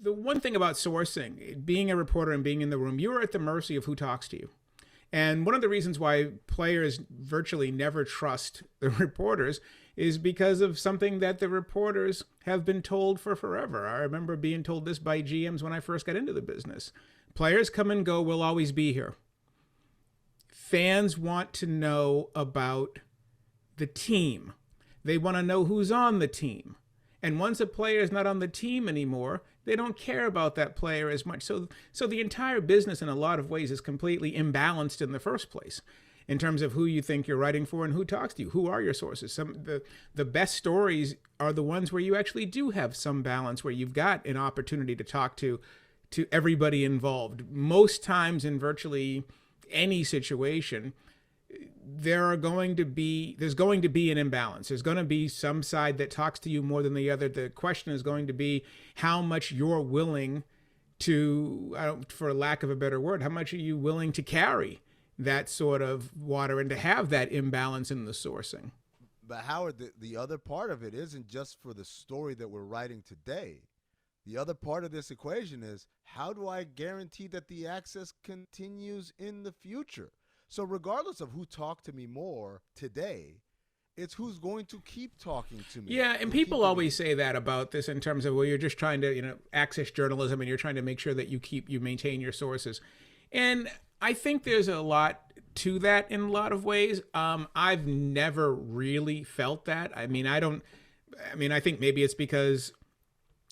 the one thing about sourcing, being a reporter and being in the room, you are at the mercy of who talks to you. And one of the reasons why players virtually never trust the reporters is because of something that the reporters have been told for forever. I remember being told this by GMs when I first got into the business. Players come and go, we'll always be here. Fans want to know about the team. They want to know who's on the team. And once a player is not on the team anymore, they don't care about that player as much. So the entire business in a lot of ways is completely imbalanced in the first place in terms of who you think you're writing for and who talks to you. Who are your sources? The best stories are the ones where you actually do have some balance, where you've got an opportunity to talk to everybody involved. Most times in virtually any situation, there's going to be an imbalance. There's going to be some side that talks to you more than the other. The question is going to be how much you're willing to, for lack of a better word, how much are you willing to carry that sort of water and to have that imbalance in the sourcing. But Howard, the other part of it isn't just for the story that we're writing today. The other part of this equation is, how do I guarantee that the access continues in the future? So regardless of who talked to me more today, it's who's going to keep talking to me. Yeah, and people always say that about this in terms of, well, you're just trying to, access journalism and you're trying to make sure that you maintain your sources. And I think there's a lot to that in a lot of ways. I've never really felt that. I think maybe it's because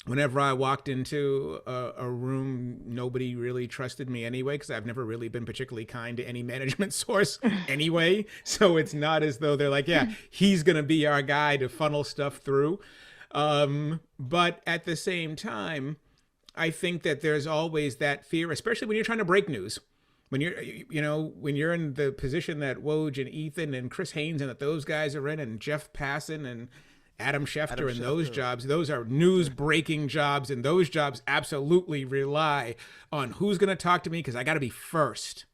whenever I walked into a room, nobody really trusted me anyway, because I've never really been particularly kind to any management source anyway. So it's not as though they're like, yeah, he's going to be our guy to funnel stuff through. But at the same time, I think that there's always that fear, especially when you're trying to break news. When you're in the position that Woj and Ethan and Chris Haynes and that those guys are in, and Jeff Passan and Adam Schefter and those jobs, those are news breaking jobs, and those jobs absolutely rely on who's going to talk to me, because I got to be first.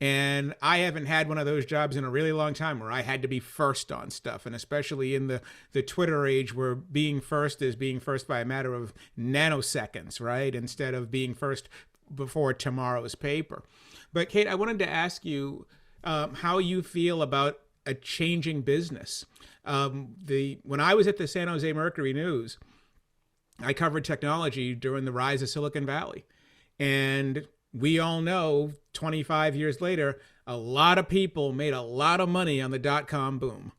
And I haven't had one of those jobs in a really long time where I had to be first on stuff. And especially in the Twitter age, where being first is being first by a matter of nanoseconds, right? Instead of being first before tomorrow's paper. But Kate, I wanted to ask you how you feel about a changing business. When I was at the San Jose Mercury News, I covered technology during the rise of Silicon Valley. And we all know 25 years later, a lot of people made a lot of money on the dot-com boom.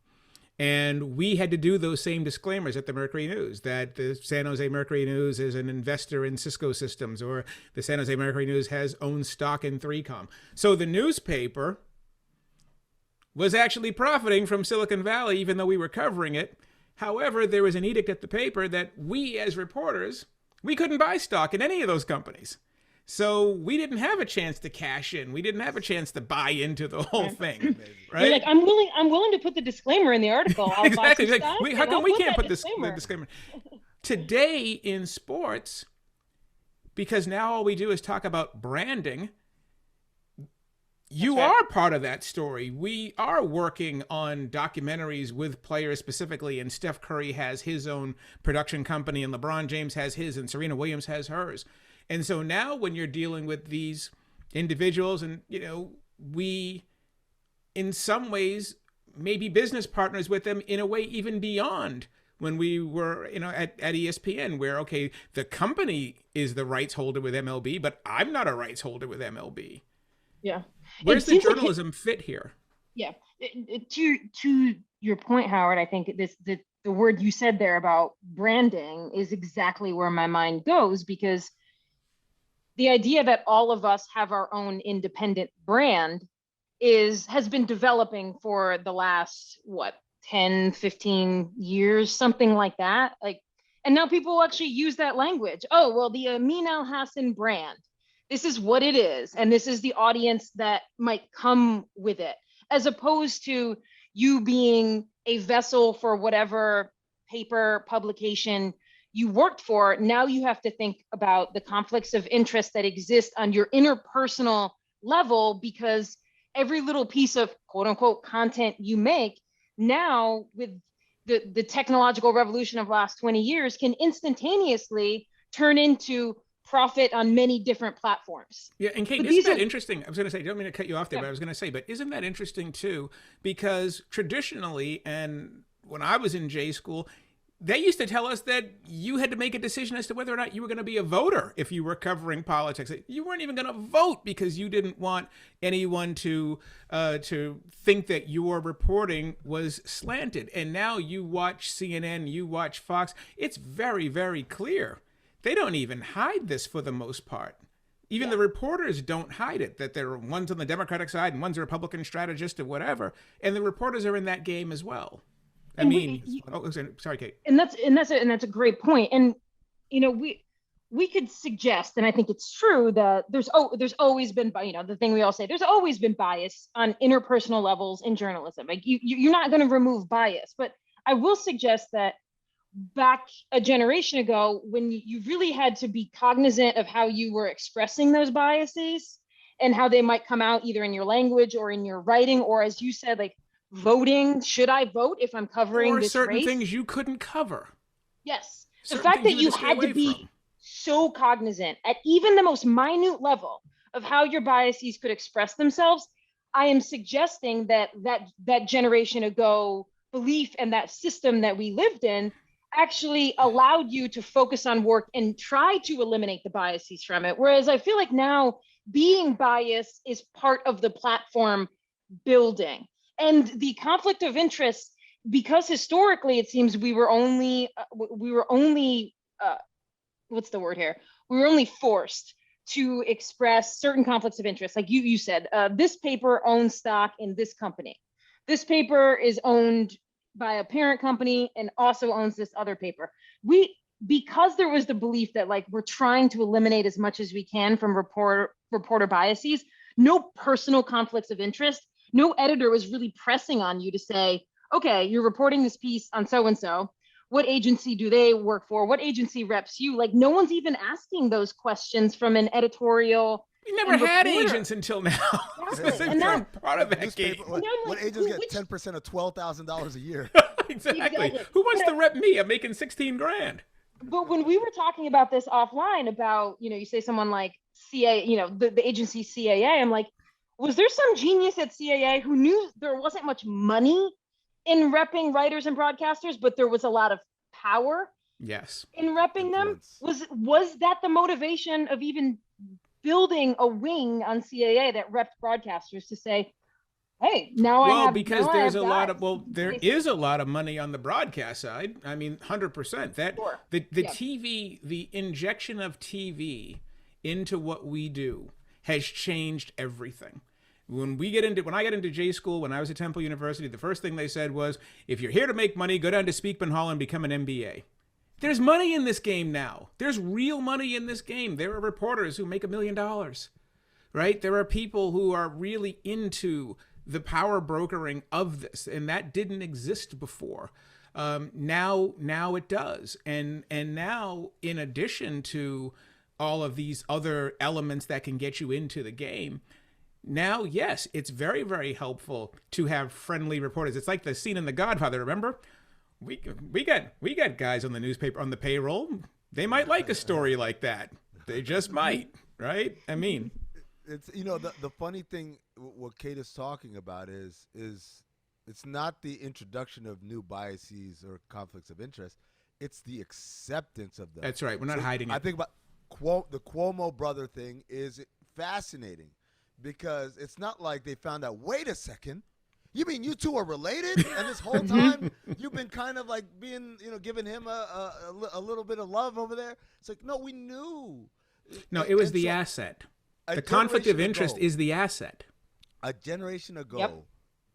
And we had to do those same disclaimers at the Mercury News, that the San Jose Mercury News is an investor in Cisco Systems, or the San Jose Mercury News has owned stock in 3Com. So the newspaper was actually profiting from Silicon Valley, even though we were covering it. However, there was an edict at the paper that we as reporters, we couldn't buy stock in any of those companies. So we didn't have a chance to cash in. We didn't have a chance to buy into the whole thing, right? You're like, I'm willing to put the disclaimer in the article. I'll exactly. Buy some How come we can't put the disclaimer? Today in sports, because now all we do is talk about branding, you are part of that story. We are working on documentaries with players specifically, and Steph Curry has his own production company, and LeBron James has his, and Serena Williams has hers. And so now when you're dealing with these individuals, and, we, in some ways, may be business partners with them in a way even beyond when we were, at ESPN, where, okay, the company is the rights holder with MLB, but I'm not a rights holder with MLB. Yeah. Where's the journalism fit here? Yeah. To your point, Howard, I think the word you said there about branding is exactly where my mind goes, because the idea that all of us have our own independent brand has been developing for the last, 10, 15 years, something like that. And now people actually use that language. Oh, well, the Amin Elhassan brand, this is what it is. And this is the audience that might come with it, as opposed to you being a vessel for whatever paper publication you worked for. Now you have to think about the conflicts of interest that exist on your interpersonal level, because every little piece of quote unquote content you make now, with the technological revolution of the last 20 years, can instantaneously turn into profit on many different platforms. Yeah, and Kate, isn't that interesting? I was going to say, I don't mean to cut you off there, but I was going to say, but isn't that interesting too? Because traditionally, and when I was in J school, they used to tell us that you had to make a decision as to whether or not you were going to be a voter if you were covering politics. You weren't even going to vote because you didn't want anyone to think that your reporting was slanted. And now you watch CNN, you watch Fox. It's very, very clear. They don't even hide this for the most part. Even the reporters don't hide it, that there are ones on the Democratic side and one's a Republican strategist or whatever. And the reporters are in that game as well. I mean, sorry, Kate. And that's a great point. And we could suggest, and I think it's true, that there's always been, the thing we all say, there's always been bias on interpersonal levels in journalism. Like you're not going to remove bias, but I will suggest that back a generation ago, when you really had to be cognizant of how you were expressing those biases and how they might come out either in your language or in your writing, or as you said, like voting, should I vote if I'm covering this certain race? Things you couldn't cover. Yes. The fact that you had to be so cognizant at even the most minute level of how your biases could express themselves, I am suggesting that generation ago belief and that system that we lived in actually allowed you to focus on work and try to eliminate the biases from it. Whereas I feel like now being biased is part of the platform building. And the conflict of interest, because historically it seems we were only what's the word here? We were only forced to express certain conflicts of interest. Like you said, this paper owns stock in this company. This paper is owned by a parent company and also owns this other paper. Because there was the belief that like we're trying to eliminate as much as we can from reporter biases, no personal conflicts of interest, no editor was really pressing on you to say, okay, you're reporting this piece on so-and-so. What agency do they work for? What agency reps you? Like no one's even asking those questions from an editorial. We never had agents until now. Exactly. And now, part of that game. What agents get 10% of $12,000 a year? Exactly. Who wants to rep me? I'm making 16 grand. But when we were talking about this offline about, you say someone like CA, the agency CAA, I'm like, was there some genius at CAA who knew there wasn't much money in repping writers and broadcasters, but there was a lot of power in repping them? Was that the motivation of even building a wing on CAA that repped broadcasters to say, hey, because there's there is a lot of money on the broadcast side. I mean, 100%. That sure. the TV, the injection of TV into what we do has changed everything. When I got into J school, when I was at Temple University, the first thing they said was, if you're here to make money, go down to Speakman Hall and become an MBA. There's money in this game now. There's real money in this game. There are reporters who make $1 million, right? There are people who are really into the power brokering of this, and that didn't exist before. Now it does. And now, in addition to all of these other elements that can get you into the game, now, yes, it's very, very helpful to have friendly reporters. It's like the scene in The Godfather, remember? We got guys on the newspaper, on the payroll. They might like a story like that. They just might, right? I mean, it's the funny thing, what Kate is talking about is it's not the introduction of new biases or conflicts of interest. It's the acceptance of them. That's right. We're not hiding it. I think about the Cuomo brother thing is fascinating because it's not like they found out, wait a second, you mean you two are related? And this whole time you've been kind of like being, giving him a little bit of love over there. It's like, no, we knew. No, it was the asset. The conflict of interest is the asset. A generation ago,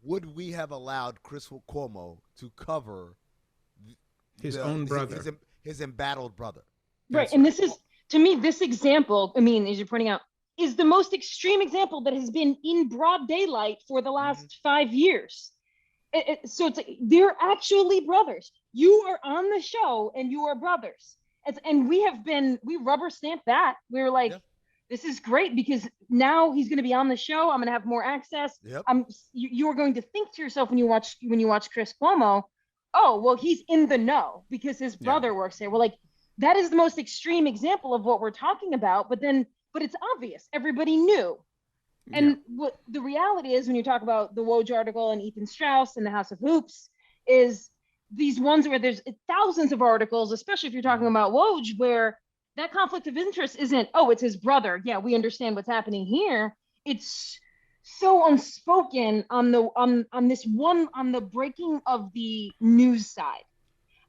would we have allowed Chris Cuomo to cover his own brother, his embattled brother? Right. And this is, to me, this example, I mean, as you're pointing out, is the most extreme example that has been in broad daylight for the last 5 years. So it's like, they're actually brothers. You are on the show and you are brothers. And we rubber stamped that. We were like, this is great because now he's going to be on the show. I'm going to have more access. Yep. You're going to think to yourself when you watch Chris Cuomo, oh, well, he's in the know because his brother works there. We're like, that is the most extreme example of what we're talking about. But it's obvious. Everybody knew. And what the reality is, when you talk about the Woj article and Ethan Strauss and the House of Hoops, is these ones where there's thousands of articles, especially if you're talking about Woj, where that conflict of interest isn't, oh, it's his brother. Yeah, we understand what's happening here. It's so unspoken on the breaking of the news side.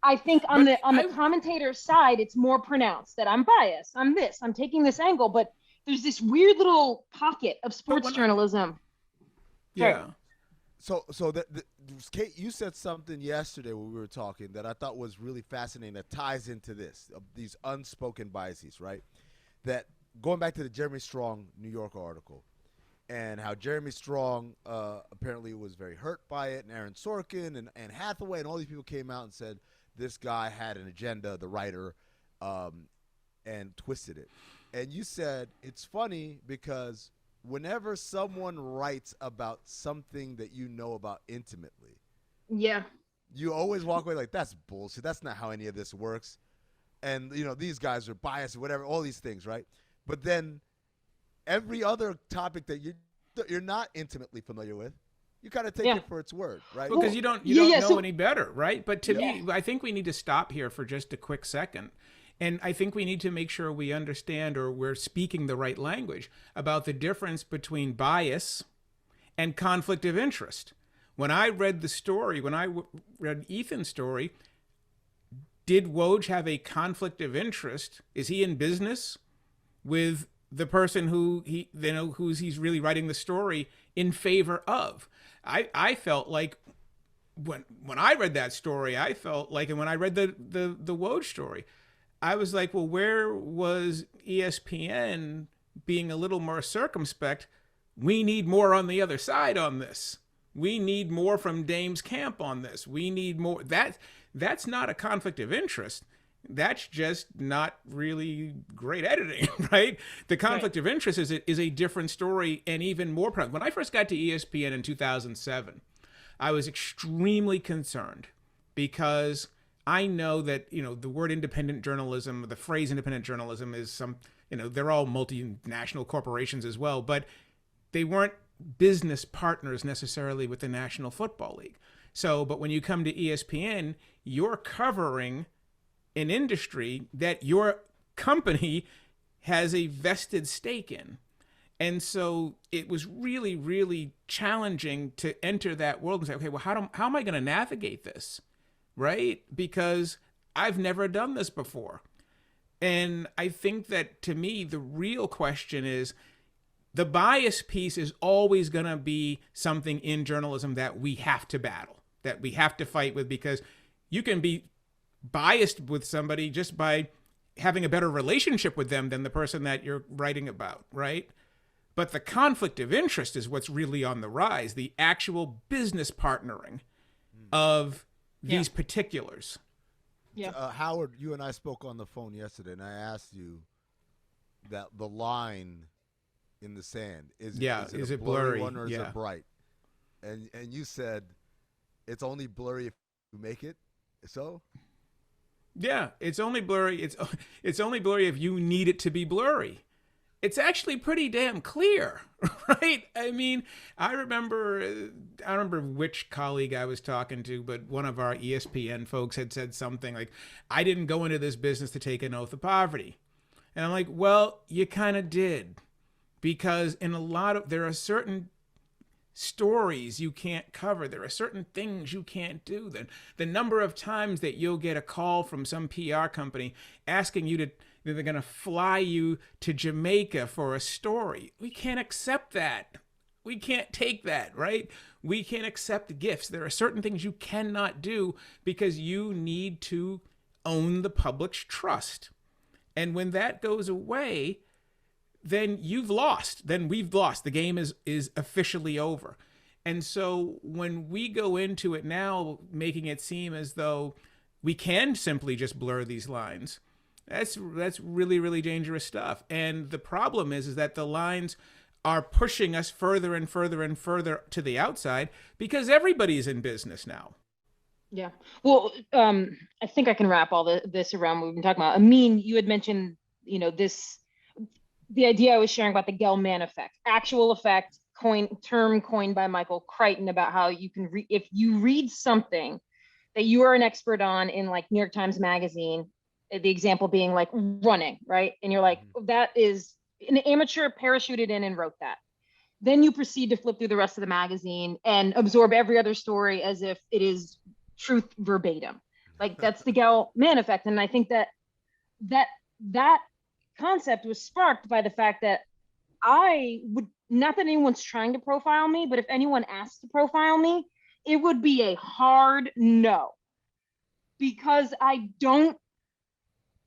I think on the commentator side, it's more pronounced that I'm biased. I'm taking this angle, but there's this weird little pocket of sports journalism. Yeah. So Kate, you said something yesterday when we were talking that I thought was really fascinating that ties into these unspoken biases, right? That going back to the Jeremy Strong New Yorker article and how Jeremy Strong apparently was very hurt by it, and Aaron Sorkin and Hathaway and all these people came out and said this guy had an agenda, the writer, and twisted it. And you said it's funny because whenever someone writes about something that you know about intimately, you always walk away like, that's bullshit. That's not how any of this works. And, these guys are biased or whatever, all these things, right? But then every other topic that you're not intimately familiar with, you kind of take it for its word, right? Because you don't know any better, right? But to me, I think we need to stop here for just a quick second. And I think we need to make sure we understand, or we're speaking the right language about the difference between bias and conflict of interest. When I read the story, when I read Ethan's story, did Woj have a conflict of interest? Is he in business with the person who he's really writing the story in favor of? I felt like when I read that story, I felt like, and when I read the Woj story, I was like, well, where was ESPN being a little more circumspect? We need more on the other side on this. We need more from Dame's camp on this. We need more. That's not a conflict of interest. That's just not really great editing, right? The conflict of interest is a different story, and even more prominent. When I first got to ESPN in 2007, I was extremely concerned because I know that, the word independent journalism, the phrase independent journalism is they're all multinational corporations as well, but they weren't business partners necessarily with the National Football League. So, but when you come to ESPN, you're covering an industry that your company has a vested stake in. And so it was really, really challenging to enter that world and say, okay, well, how am I going to navigate this? Right? Because I've never done this before. And I think that, to me, the real question is, the bias piece is always going to be something in journalism that we have to battle, that we have to fight with, because you can be biased with somebody just by having a better relationship with them than the person that you're writing about, right? But the conflict of interest is what's really on the rise, the actual business partnering of these particulars. Howard, you and I spoke on the phone yesterday, and I asked you that the line in the sand is it a blurry one or is it bright? And you said it's only blurry if you make it. So it's only blurry. It's only blurry if you need it to be blurry. It's actually pretty damn clear, right? I mean, I remember which colleague I was talking to, but one of our ESPN folks had said something like, I didn't go into this business to take an oath of poverty. And I'm like, well, you kind of did, because there are certain stories you can't cover. There are certain things you can't do. The number of times that you'll get a call from some PR company asking you that they're going to fly you to Jamaica for a story. We can't accept that. We can't take that, right? We can't accept gifts. There are certain things you cannot do because you need to own the public's trust. And when that goes away, then you've lost. Then we've lost. The game is officially over. And so when we go into it now, making it seem as though we can simply just blur these lines, that's really, really dangerous stuff. And the problem is that the lines are pushing us further and further and further to the outside because everybody's in business now. Yeah. Well, I think I can wrap all this around what we've been talking about. Amin, you had mentioned, the idea I was sharing about the Gell-Mann effect, actual effect, term coined by Michael Crichton, about how you can if you read something that you are an expert on in like New York Times Magazine, the example being like running, right? And you're like, that is an amateur parachuted in and wrote that. Then you proceed to flip through the rest of the magazine and absorb every other story as if it is truth verbatim. Like that's the Gell-Mann effect. And I think that concept was sparked by the fact that I would, not that anyone's trying to profile me, but if anyone asked to profile me, it would be a hard no, because I don't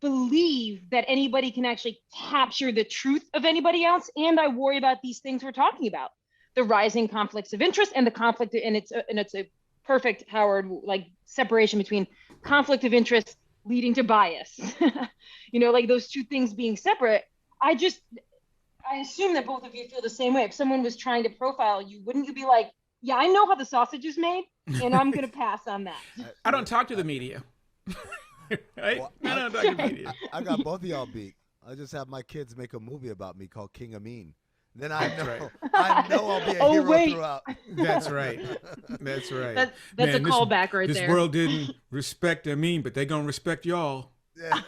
believe that anybody can actually capture the truth of anybody else. And I worry about these things we're talking about, the rising conflicts of interest and the conflict, and it's a perfect, Howard, like separation between conflict of interest leading to bias. Like those two things being separate. I assume that both of you feel the same way. If someone was trying to profile you, wouldn't you be like, yeah, I know how the sausage is made, and I'm going to pass on that. I don't talk to the media. Right? Well, I don't talk to the media. I got both of y'all beat. I just have my kids make a movie about me called King Amin. Then I know I'll be a hero throughout. That's right. That's right. That's a callback right there. This world didn't respect Amin, but they're gonna respect y'all. Yeah.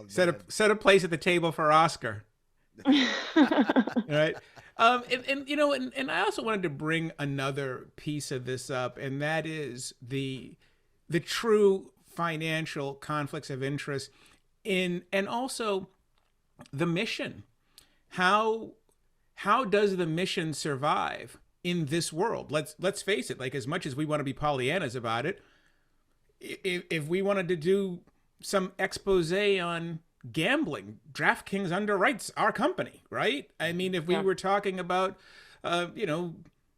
Set a place at the table for Oscar. Right. And I also wanted to bring another piece of this up, and that is the true financial conflicts of interest and also the mission. How does the mission survive in this world? Let's face it, like, as much as we want to be Pollyannas about it, if we wanted to do some expose on gambling, DraftKings underwrites our company, right? I mean, if we were talking about,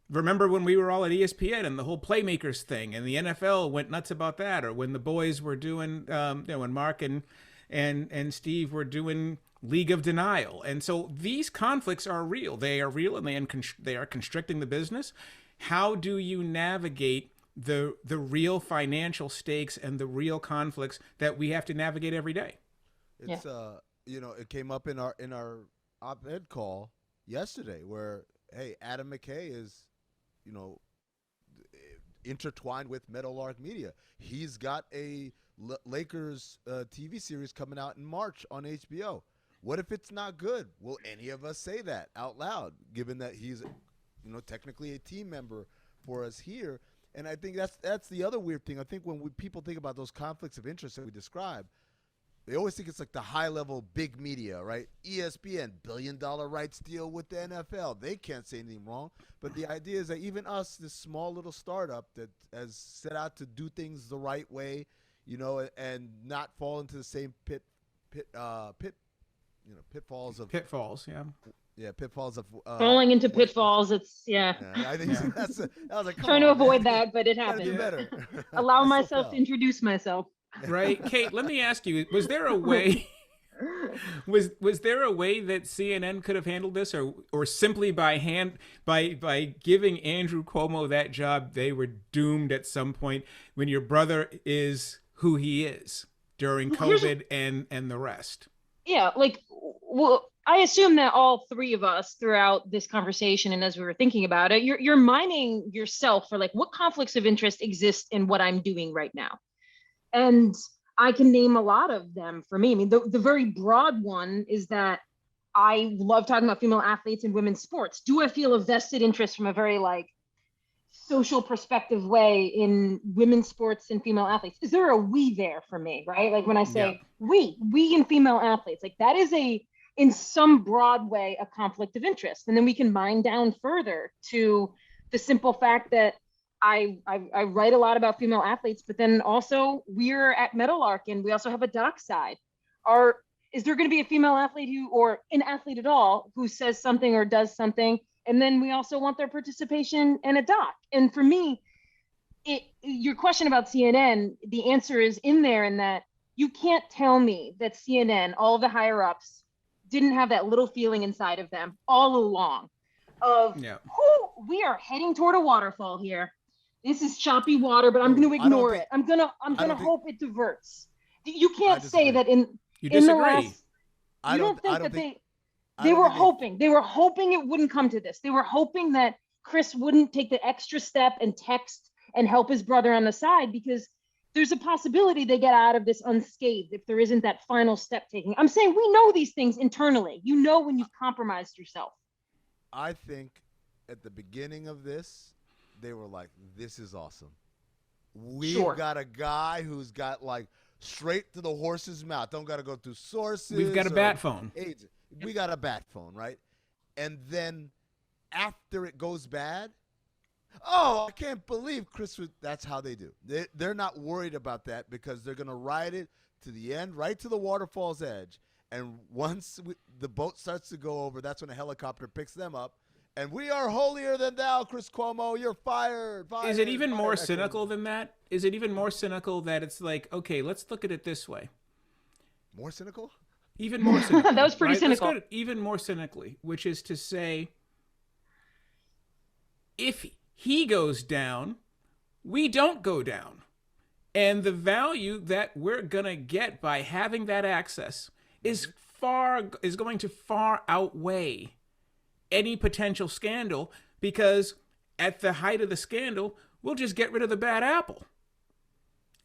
remember when we were all at ESPN and the whole Playmakers thing, and the NFL went nuts about that, or when the boys were doing, when Mark and Steve were doing League of Denial. And so these conflicts are real. They are real, and they are constricting the business. How do you navigate the real financial stakes and the real conflicts that we have to navigate every day? It's it came up in our op-ed call yesterday where, hey, Adam McKay is, intertwined with Meadowlark Media. He's got a Lakers TV series coming out in March on HBO. What if it's not good? Will any of us say that out loud, given that he's, technically a team member for us here? And I think that's the other weird thing. I think when people think about those conflicts of interest that we describe, they always think it's like the high-level big media, right? ESPN, billion-dollar rights deal with the NFL. They can't say anything wrong. But the idea is that even us, this small little startup that has set out to do things the right way, and not fall into the same pitfalls of pitfalls, pitfalls of falling into pitfalls. I think that was like, trying to avoid that, but it happened. Better. Allow myself to introduce myself. Right. Kate, let me ask you, was there a way was there a way that CNN could have handled this, or simply by giving Andrew Cuomo that job, they were doomed at some point when your brother is who he is during COVID and the rest? Yeah, well, I assume that all three of us throughout this conversation and as we were thinking about it, you're mining yourself for what conflicts of interest exist in what I'm doing right now. And I can name a lot of them for me. I mean, the very broad one is that I love talking about female athletes and women's sports. Do I feel a vested interest from a very social perspective way in women's sports and female athletes? Is there a we there for me, right? Like when I say we and female athletes, that is in some broad way, a conflict of interest. And then we can mine down further to the simple fact that I write a lot about female athletes, but then also we're at Meadowlark and we also have a doc side. Is there going to be a female athlete or an athlete at all who says something or does something? And then we also want their participation in a doc. And for me, your question about CNN, the answer is in there, in that you can't tell me that CNN, all the higher ups, didn't have that little feeling inside of them all along of we are heading toward a waterfall here. This is choppy water, but I'm going to ignore it. I'm gonna hope it diverts. You can't say that in the last. You don't think that they were hoping. They were hoping it wouldn't come to this. They were hoping that Chris wouldn't take the extra step and text and help his brother on the side, because there's a possibility they get out of this unscathed if there isn't that final step taking. I'm saying we know these things internally. You know when you've compromised yourself. I think at the beginning of this, they were like, this is awesome. We've got a guy who's got like straight to the horse's mouth. Don't got to go through sources. We've got a bat phone. Agent. We got a bat phone, right? And then after it goes bad, oh, I can't believe Chris. That's how they do. They're not worried about that because they're going to ride it to the end, right to the waterfall's edge. And once the boat starts to go over, that's when a helicopter picks them up. And we are holier than thou, Chris Cuomo. You're fired. Is it even more cynical than that? Is it even more cynical that it's like, okay, let's look at it this way? More cynical? Even more cynical. That was pretty cynical. Let's go even more cynically, which is to say, if he goes down, we don't go down. And the value that we're going to get by having that access is going to far outweigh any potential scandal, because at the height of the scandal, we'll just get rid of the bad apple.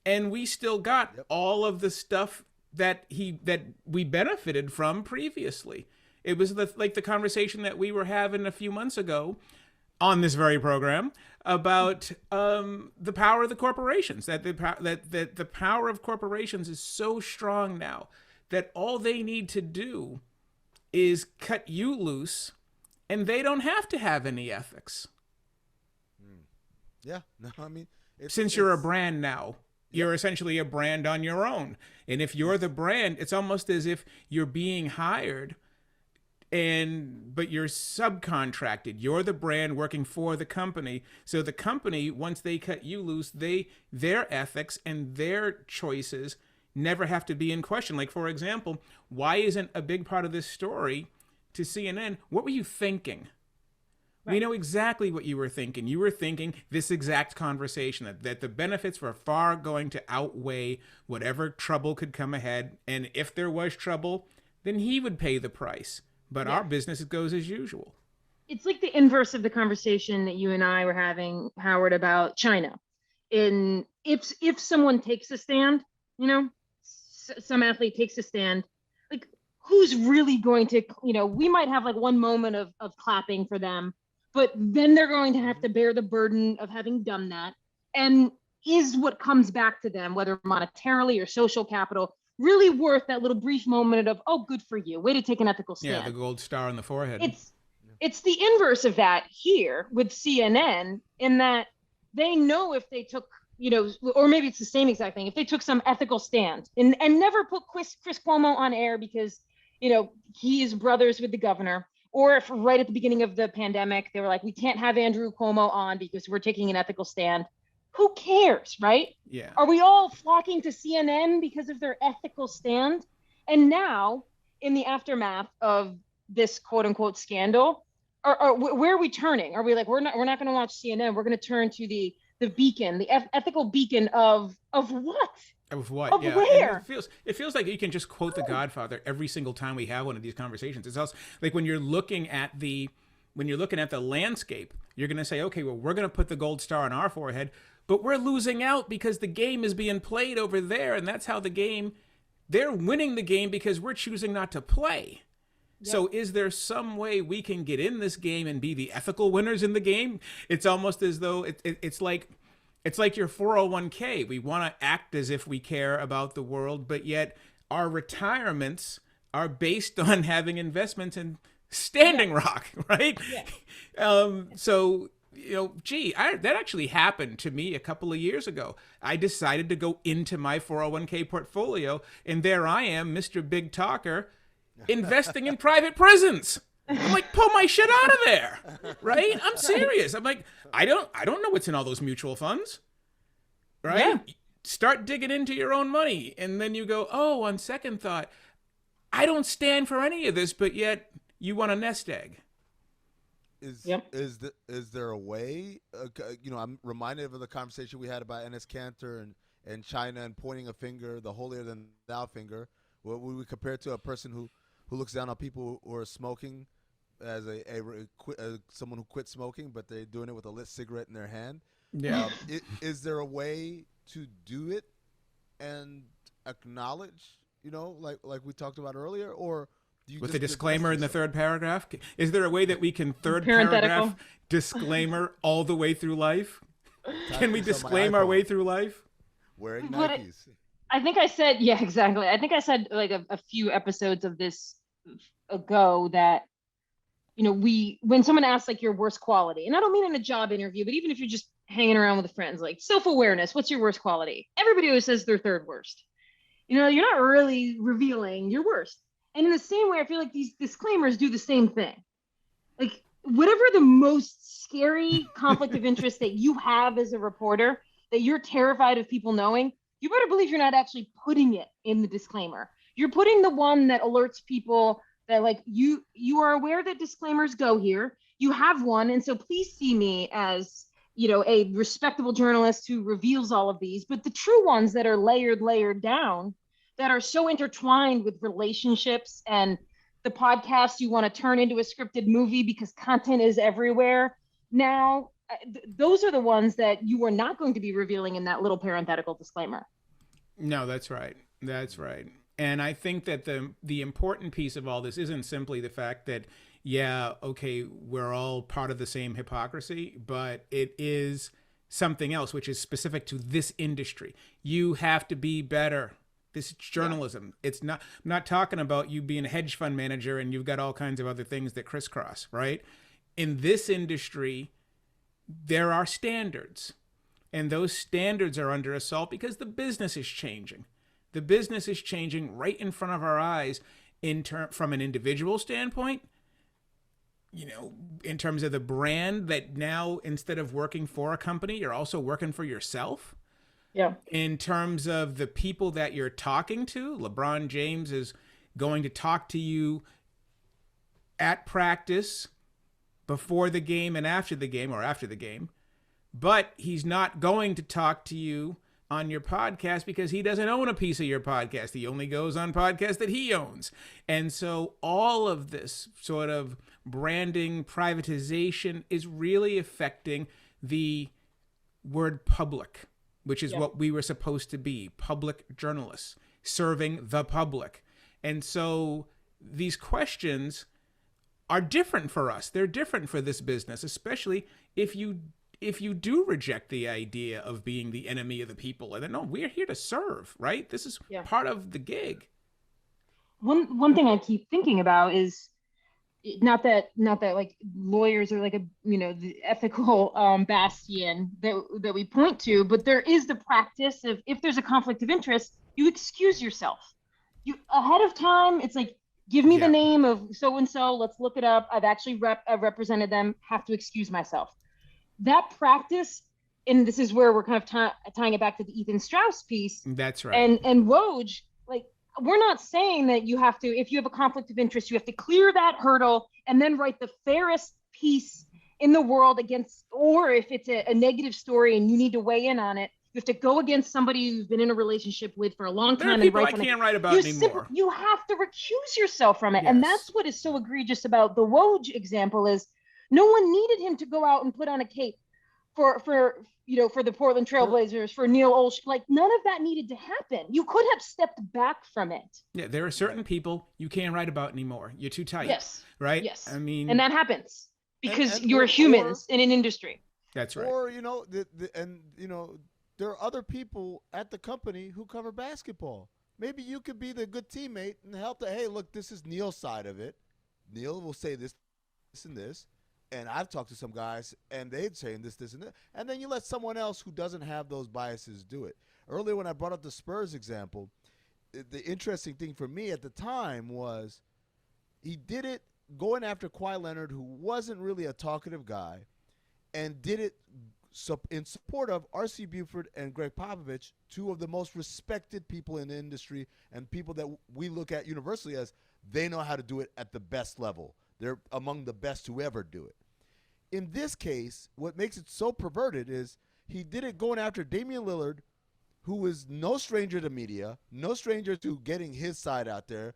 And we still got all of the stuff that we benefited from previously. It was like the conversation that we were having a few months ago on this very program about the power of the corporations, that the power of corporations is so strong now that all they need to do is cut you loose, and they don't have to have any ethics. Yeah, no, I mean, since you're a brand now, you're essentially a brand on your own. And if you're the brand, it's almost as if you're being hired, but you're subcontracted. You're the brand working for the company. So the company, once they cut you loose, their ethics and their choices never have to be in question. Like, for example, why isn't a big part of this story to CNN, what were you thinking? Right. We know exactly what you were thinking. You were thinking this exact conversation, that the benefits were far going to outweigh whatever trouble could come ahead. And if there was trouble, then he would pay the price. But our business goes as usual. It's like the inverse of the conversation that you and I were having, Howard, about China. If someone takes a stand, some athlete takes a stand, like, who's really going to, we might have like one moment of clapping for them, but then they're going to have to bear the burden of having done that. And is what comes back to them, whether monetarily or social capital, really worth that little brief moment of, oh, good for you, way to take an ethical stand? Yeah, the gold star on the forehead. It's the inverse of that here with CNN, in that they know if they took, or maybe it's the same exact thing, if they took some ethical stand and never put Chris Cuomo on air because he is brothers with the governor, or if right at the beginning of the pandemic, they were like, we can't have Andrew Cuomo on because we're taking an ethical stand. Who cares, right? Yeah. Are we all flocking to CNN because of their ethical stand? And now, in the aftermath of this quote unquote scandal, where are we turning? Are we like, we're not going to watch CNN. We're going to turn to the beacon, the ethical beacon of what? Of what? Of yeah. where? It feels like you can just quote The Godfather every single time we have one of these conversations. It's also like when you're looking at the landscape, you're going to say, okay, well, we're going to put the gold star on our forehead, but we're losing out because the game is being played over there, and that's how they're winning the game because we're choosing not to play. Yep. So is there some way we can get in this game and be the ethical winners in the game? It's almost as though it's like your 401k. We want to act as if we care about the world, but yet our retirements are based on having investments in Standing Rock, right? Yeah. So, that actually happened to me a couple of years ago. I decided to go into my 401k portfolio, and there I am, Mr. Big Talker, investing in private prisons. I'm like, pull my shit out of there, right? I'm serious. I'm like, I don't know what's in all those mutual funds, right? Yeah. Start digging into your own money, and then you go, oh, on second thought, I don't stand for any of this, but yet you want a nest egg. Is there a way? I'm reminded of the conversation we had about Enes Kanter and China and pointing a finger, the holier than thou finger. What would we compare to a person who looks down on people who are smoking as someone who quit smoking, but they're doing it with a lit cigarette in their hand? Yeah. Is there a way to do it and acknowledge, like we talked about earlier, or do you With just the disclaimer in the yourself? third paragraph? Is there a way that we can third Parenthetical. paragraph disclaimer all the way through life? Can we Type this on my disclaim our iPhone. way through life? Wearing But Nikes? I think I said, yeah, exactly. I think I said like a few episodes of this ago that, when someone asks like your worst quality, and I don't mean in a job interview, but even if you're just hanging around with friends, like self-awareness, what's your worst quality? Everybody always says their third worst. You're not really revealing your worst. And in the same way, I feel like these disclaimers do the same thing. Like whatever the most scary conflict of interest that you have as a reporter, that you're terrified of people knowing, you better believe you're not actually putting it in the disclaimer. You're putting the one that alerts people that like you are aware that disclaimers go here. You have one, and so please see me as a respectable journalist who reveals all of these. But the true ones that are layered down, that are so intertwined with relationships and the podcast you want to turn into a scripted movie because content is everywhere now. Those are the ones that you are not going to be revealing in that little parenthetical disclaimer. No, that's right. That's right. And I think that the important piece of all this isn't simply the fact that, yeah, okay, we're all part of the same hypocrisy, but it is something else, which is specific to this industry. You have to be better. This is journalism. Yeah. I'm not talking about you being a hedge fund manager and you've got all kinds of other things that crisscross, right? In this industry, there are standards, and those standards are under assault because the business is changing. The business is changing right in front of our eyes from an individual standpoint, in terms of the brand that now instead of working for a company, you're also working for yourself. Yeah. In terms of the people that you're talking to, LeBron James is going to talk to you at practice, before the game and after the game, or after the game, but he's not going to talk to you on your podcast because he doesn't own a piece of your podcast. He only goes on podcasts that he owns. And so all of this sort of branding, privatization is really affecting the word public, which is what we were supposed to be, public journalists, serving the public. And so these questions are different for us. They're different for this business, especially if you do reject the idea of being the enemy of the people. And then, no, we're here to serve, right? This is part of the gig. One thing I keep thinking about is not that like lawyers are like the ethical bastion that we point to, but there is the practice of, if there's a conflict of interest, you excuse yourself. You ahead of time, it's like, give me the name of so-and-so, let's look it up. I've actually represented them, have to excuse myself. That practice, and this is where we're kind of tying it back to the Ethan Strauss piece. That's right. And Woj, like, we're not saying that you have to, if you have a conflict of interest, you have to clear that hurdle and then write the fairest piece in the world against, or if it's a negative story and you need to weigh in on it, you have to go against somebody you've been in a relationship with for a long time. There are people I can't write about anymore. You have to recuse yourself from it. Yes. And that's what is so egregious about the Woj example is no one needed him to go out and put on a cape for the Portland Trailblazers, for Neil Olsh. Like, none of that needed to happen. You could have stepped back from it. Yeah, there are certain people you can't write about anymore. You're too tight. Yes. Right? Yes. I mean, and that happens because you're humans in an industry. That's right. Or, there are other people at the company who cover basketball. Maybe you could be the good teammate and help hey, look, this is Neil's side of it. Neil will say this, and this. And I've talked to some guys, and they'd say this, and that. And then you let someone else who doesn't have those biases do it. Earlier when I brought up the Spurs example, the interesting thing for me at the time was he did it going after Kawhi Leonard, who wasn't really a talkative guy, and did it in support of R.C. Buford and Greg Popovich, two of the most respected people in the industry and people that we look at universally as they know how to do it at the best level. They're among the best who ever do it. in this case, what makes it so perverted is he did it going after Damian Lillard, who is no stranger to media, no stranger to getting his side out there.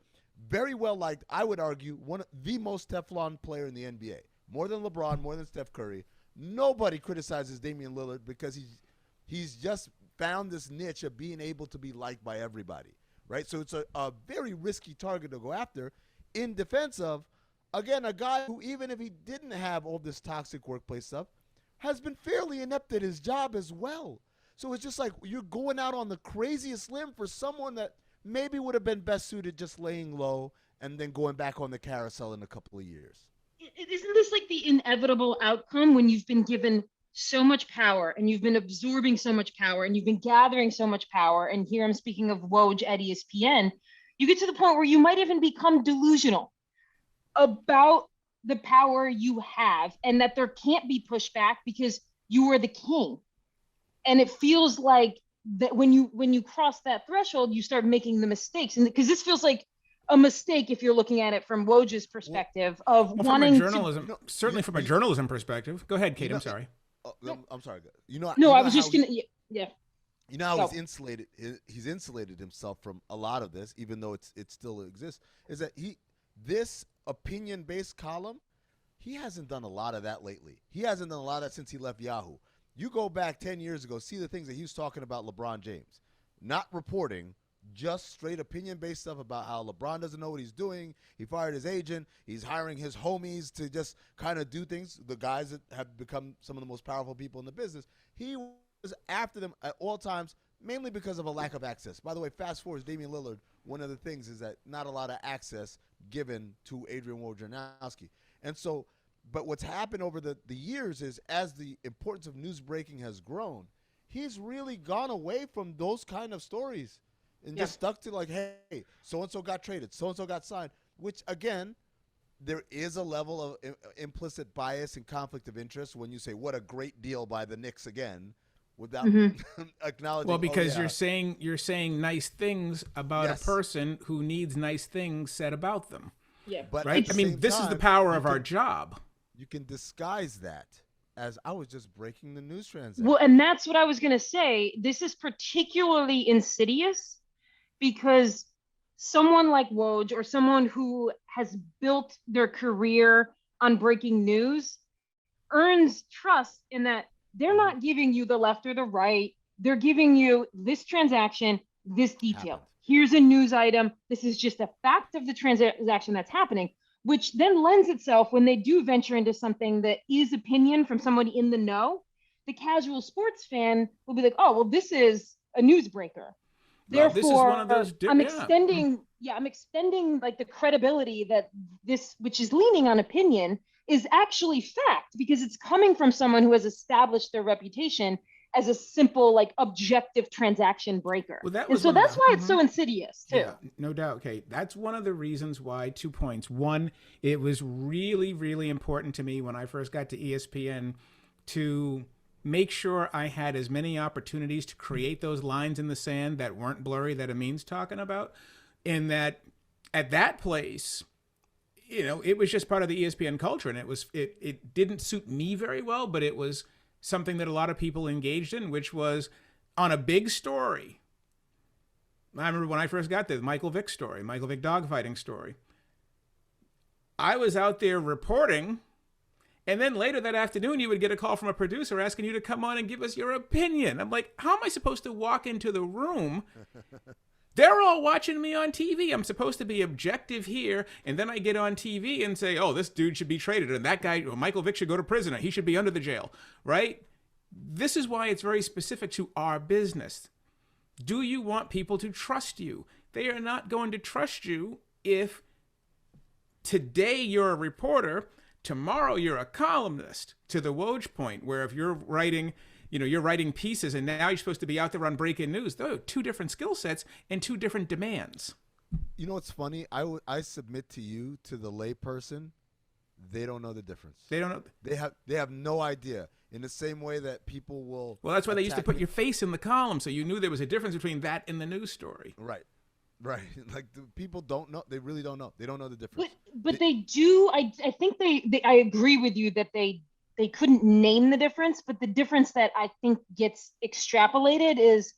Very well liked, I would argue, one of the most Teflon player in the NBA. More than LeBron, more than Steph Curry. Nobody criticizes Damian Lillard because he's just found this niche of being able to be liked by everybody, right? So it's a very risky target to go after in defense of, again, a guy who, even if he didn't have all this toxic workplace stuff, has been fairly inept at his job as well. So it's just like you're going out on the craziest limb for someone that maybe would have been best suited just laying low and then going back on the carousel in a couple of years. Isn't this like the inevitable outcome when you've been given so much power and you've been absorbing so much power and you've been gathering so much power? And here I'm speaking of Woj at ESPN. You get to the point where you might even become delusional about the power you have and that there can't be pushback because you are the king. And it feels like that when you cross that threshold, you start making the mistakes. And because this feels like a mistake if you're looking at it from Woj's perspective of wanting from a journalism, to, certainly from a journalism perspective. Go ahead, Kate. I'm sorry. I'm sorry. I was just gonna. Yeah. You know how he's insulated. He's insulated himself from a lot of this, even though it still exists. Is that this opinion-based column? He hasn't done a lot of that lately. He hasn't done a lot of that since he left Yahoo. You go back 10 years ago, see the things that he was talking about LeBron James, not reporting, just straight opinion-based stuff about how LeBron doesn't know what he's doing. He fired his agent. He's hiring his homies to just kind of do things, the guys that have become some of the most powerful people in the business. He was after them at all times, mainly because of a lack of access. By the way, fast forward, Damian Lillard, one of the things is that not a lot of access given to Adrian Wojnarowski. And so, but what's happened over the years is as the importance of news breaking has grown, he's really gone away from those kind of stories and just stuck to like, hey, so-and-so got traded, so-and-so got signed, which, again, there is a level of implicit bias and conflict of interest when you say, what a great deal by the Knicks again, without acknowledging. Well, because you're saying nice things about a person who needs nice things said about them. Yeah. But right? I mean, this is the power of our job. You can disguise that as I was just breaking the news transaction. Well, and that's what I was going to say. This is particularly insidious because someone like Woj or someone who has built their career on breaking news earns trust in that they're not giving you the left or the right. They're giving you this transaction, this detail. Here's a news item. This is just a fact of the transaction that's happening, which then lends itself when they do venture into something that is opinion from somebody in the know. The casual sports fan will be like, oh, well, this is a newsbreaker. Therefore, this is one of those I'm extending like the credibility that this, which is leaning on opinion, is actually fact because it's coming from someone who has established their reputation as a simple, like, objective transaction breaker. Well, that's why it's so insidious too. Yeah, no doubt. Okay, that's one of the reasons why. 2 points. One, it was really, really important to me when I first got to ESPN to make sure I had as many opportunities to create those lines in the sand that weren't blurry that Amin's talking about. And that at that place, you know, it was just part of the ESPN culture, and it didn't suit me very well, but it was something that a lot of people engaged in, which was on a big story. I remember when I first got there, the Michael Vick story, Michael Vick dogfighting story. I was out there reporting, and then later that afternoon, you would get a call from a producer asking you to come on and give us your opinion. I'm like, how am I supposed to walk into the room? They're all watching me on TV. I'm supposed to be objective here. And then I get on TV and say, oh, this dude should be traded. And that guy, Michael Vick, should go to prison. He should be under the jail, right? This is why it's very specific to our business. Do you want people to trust you? They are not going to trust you if today you're a reporter, tomorrow you're a columnist, to the Woj point, where if you're writing, you're writing pieces and now you're supposed to be out there on breaking news. Those are two different skill sets and two different demands. You know what's funny? I submit to you, to the layperson, they don't know the difference. They don't know. They have no idea. In the same way that people will. Well, that's why they used to put your face in the column, so you knew there was a difference between that and the news story. Right. Like the people don't know. They really don't know. They don't know the difference. But they do. I think I agree with you that they they couldn't name the difference, but the difference that I think gets extrapolated is,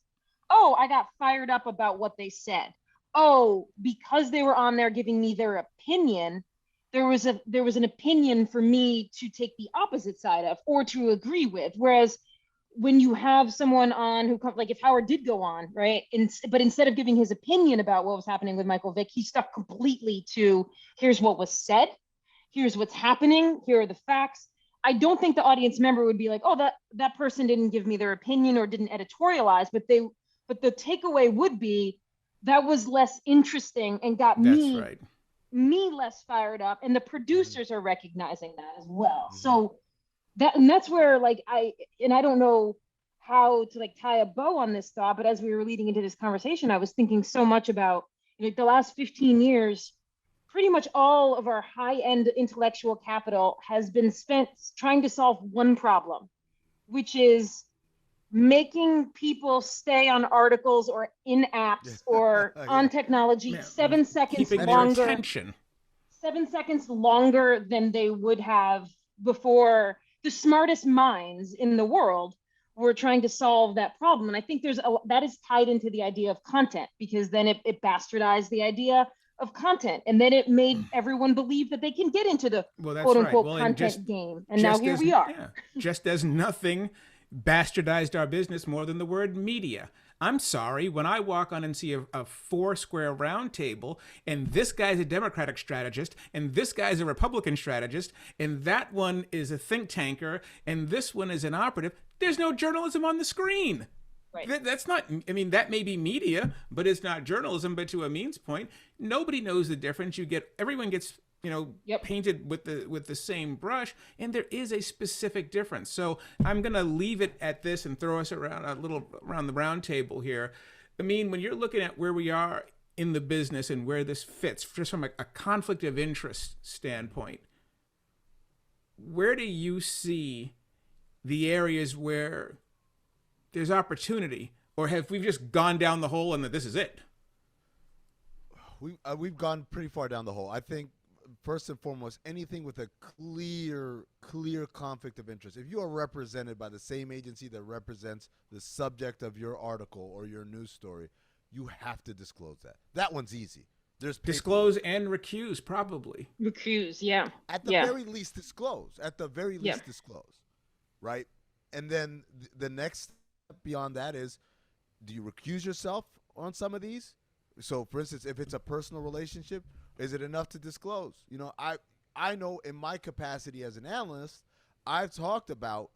oh, I got fired up about what they said. Oh, because they were on there giving me their opinion, there was an opinion for me to take the opposite side of or to agree with. Whereas when you have someone on who, like if Howard did go on, right? But instead of giving his opinion about what was happening with Michael Vick, he stuck completely to here's what was said, here's what's happening, here are the facts. I don't think the audience member would be like, oh, that person didn't give me their opinion or didn't editorialize, but the takeaway would be that was less interesting and got me less fired up, and the producers are recognizing that as well. So that's where like I don't know how to like tie a bow on this thought, but as we were leading into this conversation, I was thinking so much about like the last 15 years, pretty much all of our high-end intellectual capital has been spent trying to solve one problem, which is making people stay on articles or in apps or on technology 7 seconds longer. 7 seconds longer than they would have before. The smartest minds in the world were trying to solve that problem. And I think that is tied into the idea of content, because then it bastardized the idea of content. And then it made everyone believe that they can get into the quote unquote content game. And now here we are. Yeah, just as nothing bastardized our business more than the word media. I'm sorry, when I walk on and see a four-square round table, and this guy's a Democratic strategist, and this guy's a Republican strategist, and that one is a think tanker, and this one is an operative, there's no journalism on the screen. Right. That's not, I mean, that may be media, but it's not journalism. But to Amin's point, nobody knows the difference. Everyone gets, painted with the same brush, and there is a specific difference. So I'm going to leave it at this and throw us around the round table here. I mean, when you're looking at where we are in the business and where this fits, just from a conflict of interest standpoint, where do you see the areas where there's opportunity, or have we just gone down the hole and that this is it? We've gone pretty far down the hole. I think first and foremost, anything with a clear conflict of interest. If you are represented by the same agency that represents the subject of your article or your news story, you have to disclose that. That one's easy. There's disclose and recuse, probably. Recuse, yeah. At the very least, disclose. At the very least, disclose. Right? And then the next beyond that is, do you recuse yourself on some of these? So for instance, if it's a personal relationship, is it enough to disclose? I know in my capacity as an analyst, I've talked about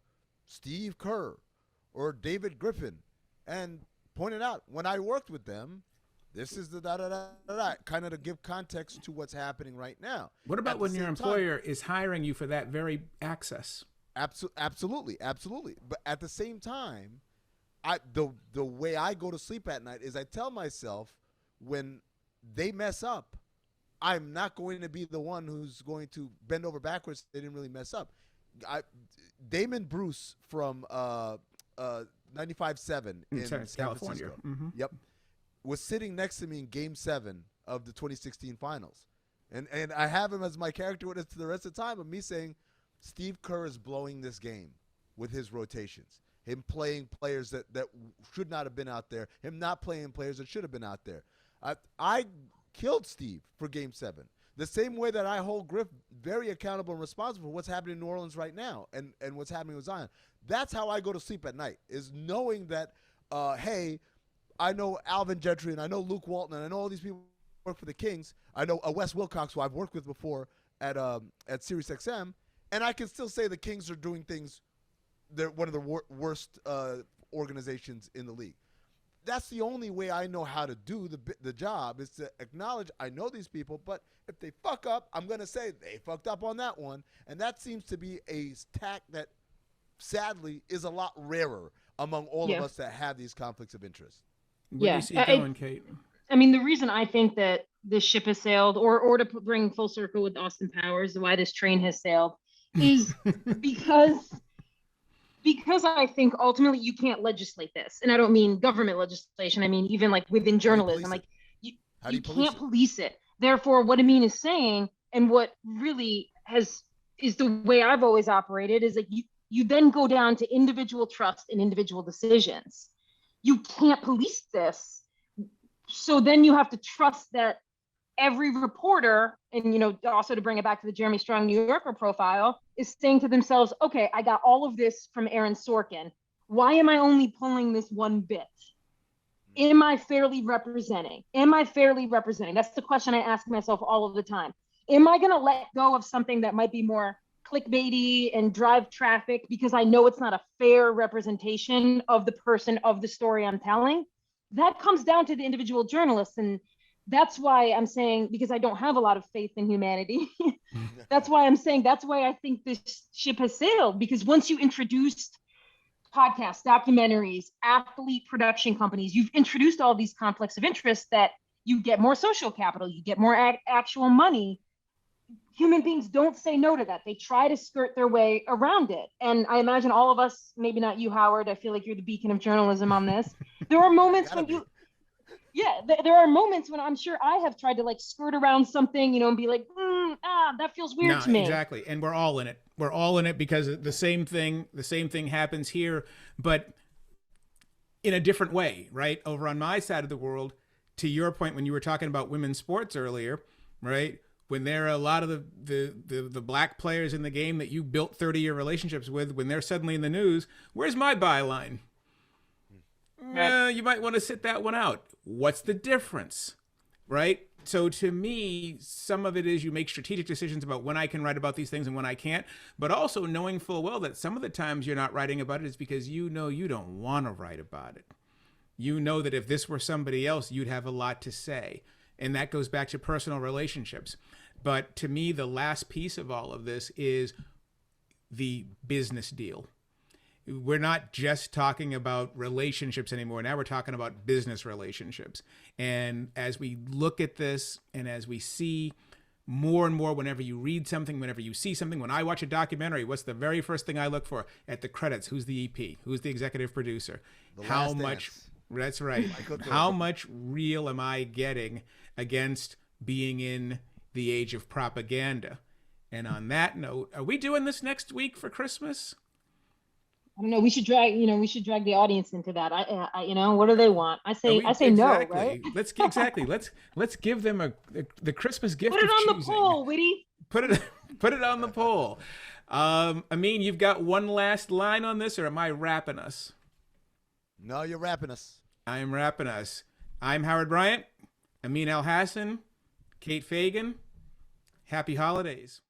Steve Kerr or David Griffin and pointed out when I worked with them, this is the kind of to give context to what's happening right now. What about when your employer is hiring you for that very access? Absolutely. But at the same time, the way I go to sleep at night is I tell myself, when they mess up, I'm not going to be the one who's going to bend over backwards. They didn't really mess up. Damon Bruce from 95.7 in San California. Francisco, was sitting next to me in Game 7 of the 2016 Finals, and I have him as my character witness to the rest of the time of me saying, Steve Kerr is blowing this game with his rotations. Him playing players that should not have been out there. Him not playing players that should have been out there. I killed Steve for Game 7. The same way that I hold Griff very accountable and responsible for what's happening in New Orleans right now and what's happening with Zion. That's how I go to sleep at night, is knowing that, hey, I know Alvin Gentry and I know Luke Walton and I know all these people who work for the Kings. I know Wes Wilcox, who I've worked with before at SiriusXM, and I can still say the Kings are doing things. They're one of the worst organizations in the league. That's the only way I know how to do the job, is to acknowledge I know these people, but if they fuck up, I'm going to say they fucked up on that one. And that seems to be a tack that sadly is a lot rarer among all of us that have these conflicts of interest. Where do you see it going, Kate? I mean, the reason I think that this ship has sailed, or to bring full circle with Austin Powers, why this train has sailed, is because I think ultimately you can't legislate this. And I don't mean government legislation. I mean, even like within journalism, like you can't police it. Therefore, what Amin is saying, and what really has is the way I've always operated, is like you then go down to individual trust and individual decisions. You can't police this. So then you have to trust that every reporter, and also to bring it back to the Jeremy Strong New Yorker profile, is saying to themselves, okay, I got all of this from Aaron Sorkin. Why am I only pulling this one bit? Am I fairly representing? That's the question I ask myself all of the time. Am I going to let go of something that might be more clickbaity and drive traffic because I know it's not a fair representation of the person, of the story I'm telling? That comes down to the individual journalist. And that's why I'm saying, because I don't have a lot of faith in humanity, that's why I think this ship has sailed. Because once you introduced podcasts, documentaries, athlete production companies, you've introduced all these conflicts of interest that you get more social capital, you get more actual money. Human beings don't say no to that. They try to skirt their way around it. And I imagine all of us, maybe not you, Howard, I feel like you're the beacon of journalism on this. There are moments when there are moments when I'm sure I have tried to like skirt around something, and be like, that feels weird to me. Exactly. And we're all in it. We're all in it because the same thing happens here, but in a different way, right? Over on my side of the world, to your point, when you were talking about women's sports earlier, right? When there are a lot of the black players in the game that you built 30-year relationships with, when they're suddenly in the news, where's my byline? You might want to sit that one out. What's the difference, right? So to me, some of it is you make strategic decisions about when I can write about these things and when I can't, but also knowing full well that some of the times you're not writing about it is because you don't want to write about it. You know that if this were somebody else, you'd have a lot to say. And that goes back to personal relationships. But to me, the last piece of all of this is the business deal. We're not just talking about relationships anymore. Now we're talking about business relationships. And as we look at this and as we see more and more, whenever you read something, whenever you see something, when I watch a documentary, what's the very first thing I look for at the credits? Who's the EP? Who's the executive producer? How much? That's right. How much real am I getting against being in the age of propaganda? And on that note, are we doing this next week for Christmas? I don't know. We should drag the audience into that. What do they want? I say exactly. No, right? Let's give them the Christmas gift. Put it on choosing. The poll, Witty. Put it on the poll. Amin, you've got one last line on this, or am I wrapping us? No, you're wrapping us. I am wrapping us. I'm Howard Bryant, Amin Elhassan, Kate Fagan. Happy holidays.